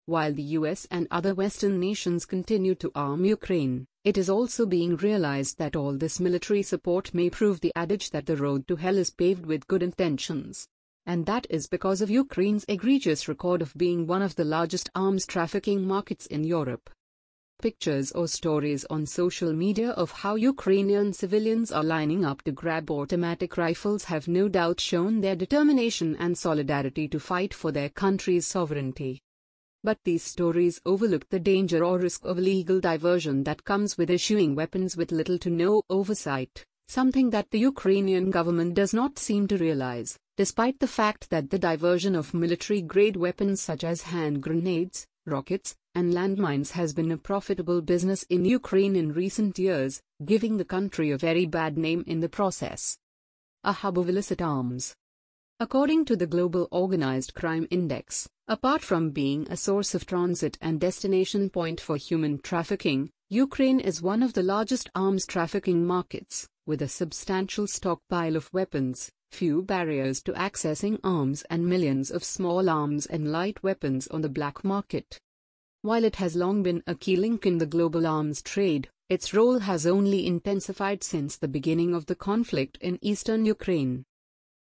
While the US and other Western nations continue to arm Ukraine, it is also being realized that all this military support may prove the adage that the road to hell is paved with good intentions. And that is because of Ukraine's egregious record of being one of the largest arms trafficking markets in Europe. Pictures or stories on social media of how Ukrainian civilians are lining up to grab automatic rifles have no doubt shown their determination and solidarity to fight for their country's sovereignty. But these stories overlook the danger or risk of illegal diversion that comes with issuing weapons with little to no oversight, something that the Ukrainian government does not seem to realize, despite the fact that the diversion of military-grade weapons such as hand grenades, rockets, and landmines has been a profitable business in Ukraine in recent years, giving the country a very bad name in the process. A hub of illicit arms. According to the Global Organized Crime Index, apart from being a source of transit and destination point for human trafficking, Ukraine is one of the largest arms trafficking markets, with a substantial stockpile of weapons, few barriers to accessing arms and millions of small arms and light weapons on the black market. While it has long been a key link in the global arms trade, its role has only intensified since the beginning of the conflict in eastern Ukraine.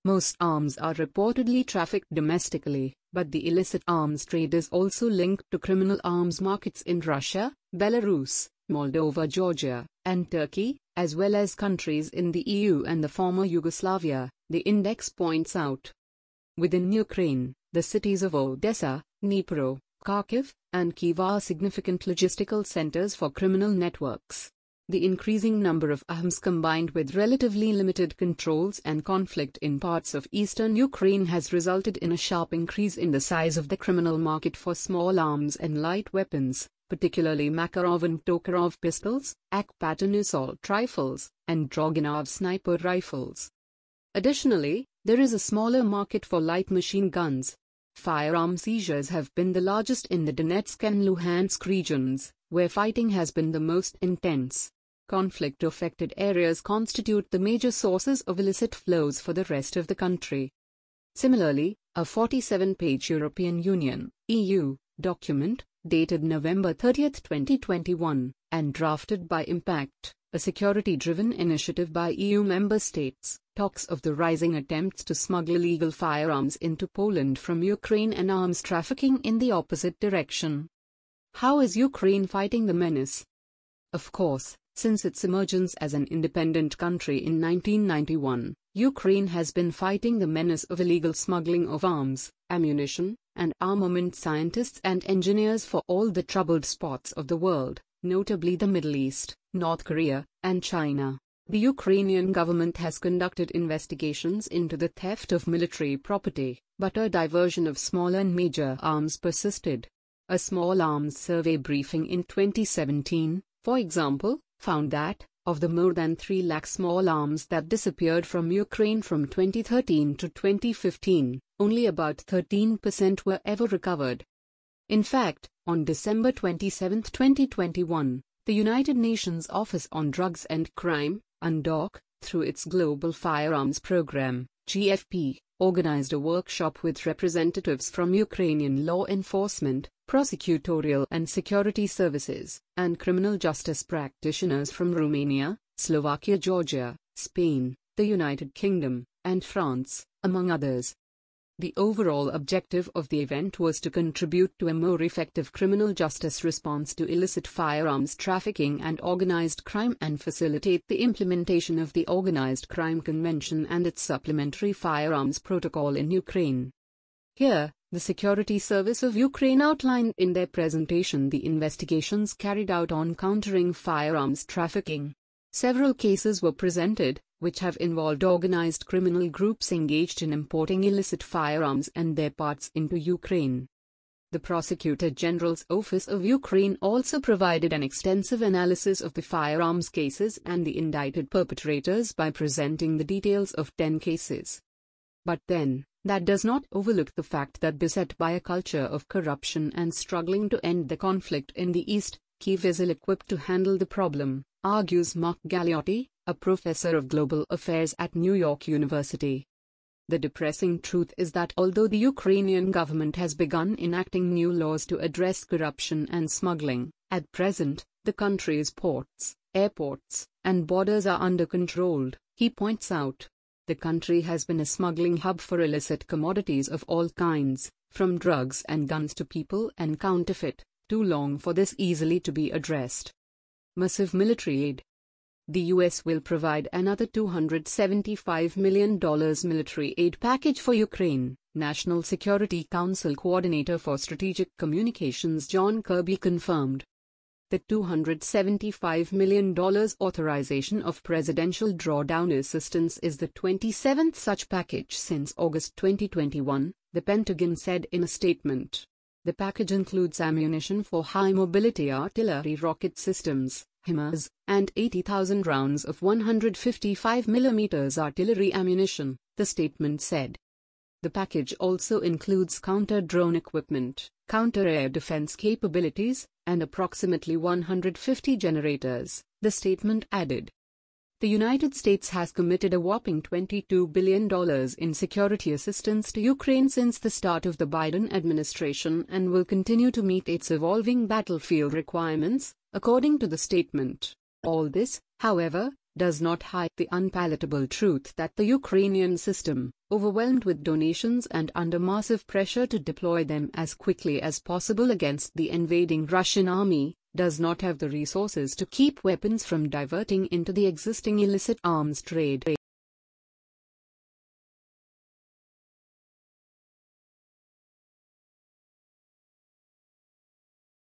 Most arms are reportedly trafficked domestically, but the illicit arms trade is also linked to criminal arms markets in Russia, Belarus, Moldova, Georgia, and Turkey, as well as countries in the EU and the former Yugoslavia, the index points out. Within Ukraine, the cities of Odesa, Dnipro, Kharkiv, and Kyiv are significant logistical centers for criminal networks. The increasing number of arms combined with relatively limited controls and conflict in parts of eastern Ukraine has resulted in a sharp increase in the size of the criminal market for small arms and light weapons, particularly Makarov and Tokarov pistols, AK-pattern assault rifles, and Dragunov sniper rifles. Additionally, there is a smaller market for light machine guns. Firearm seizures have been the largest in the Donetsk and Luhansk regions, where fighting has been the most intense. Conflict-affected areas constitute the major sources of illicit flows for the rest of the country. Similarly, a 47-page European Union (EU) document, dated November 30, 2021, and drafted by Impact, a security-driven initiative by EU member states, talks of the rising attempts to smuggle illegal firearms into Poland from Ukraine and arms trafficking in the opposite direction. How is Ukraine fighting the menace? Of course, since its emergence as an independent country in 1991, Ukraine has been fighting the menace of illegal smuggling of arms, ammunition, and armament. Scientists and engineers for all the troubled spots of the world, notably the Middle East, North Korea, and China. The Ukrainian government has conducted investigations into the theft of military property, but a diversion of small and major arms persisted. A small arms survey briefing in 2017, for example, found that, of the more than 3 lakh small arms that disappeared from Ukraine from 2013 to 2015, only about 13% were ever recovered. In fact, on December 27, 2021, the United Nations Office on Drugs and Crime, UNODC, through its Global Firearms Program, GFP, organized a workshop with representatives from Ukrainian law enforcement, prosecutorial and security services, and criminal justice practitioners from Romania, Slovakia, Georgia, Spain, the United Kingdom, and France, among others. The overall objective of the event was to contribute to a more effective criminal justice response to illicit firearms trafficking and organized crime and facilitate the implementation of the Organized Crime Convention and its supplementary firearms protocol in Ukraine. Here, the Security Service of Ukraine outlined in their presentation the investigations carried out on countering firearms trafficking. Several cases were presented, which have involved organized criminal groups engaged in importing illicit firearms and their parts into Ukraine. The Prosecutor General's Office of Ukraine also provided an extensive analysis of the firearms cases and the indicted perpetrators by presenting the details of 10 cases. But then, that does not overlook the fact that beset by a culture of corruption and struggling to end the conflict in the East, Kyiv is ill-equipped to handle the problem, argues Mark Galliotti, a professor of global affairs at New York University. The depressing truth is that although the Ukrainian government has begun enacting new laws to address corruption and smuggling, at present, the country's ports, airports, and borders are under control, he points out. The country has been a smuggling hub for illicit commodities of all kinds, from drugs and guns to people and counterfeit, too long for this easily to be addressed. Massive military aid. The U.S. will provide another $275 million military aid package for Ukraine, National Security Council Coordinator for Strategic Communications John Kirby confirmed. The $275 million authorization of presidential drawdown assistance is the 27th such package since August 2021, the Pentagon said in a statement. The package includes ammunition for high-mobility artillery rocket systems, HIMARS, and 80,000 rounds of 155mm artillery ammunition, the statement said. The package also includes counter-drone equipment, counter-air defense capabilities, and approximately 150 generators, the statement added. The United States has committed a whopping $22 billion in security assistance to Ukraine since the start of the Biden administration and will continue to meet its evolving battlefield requirements, according to the statement. All this, however, does not hide the unpalatable truth that the Ukrainian system, overwhelmed with donations and under massive pressure to deploy them as quickly as possible against the invading Russian army, does not have the resources to keep weapons from diverting into the existing illicit arms trade.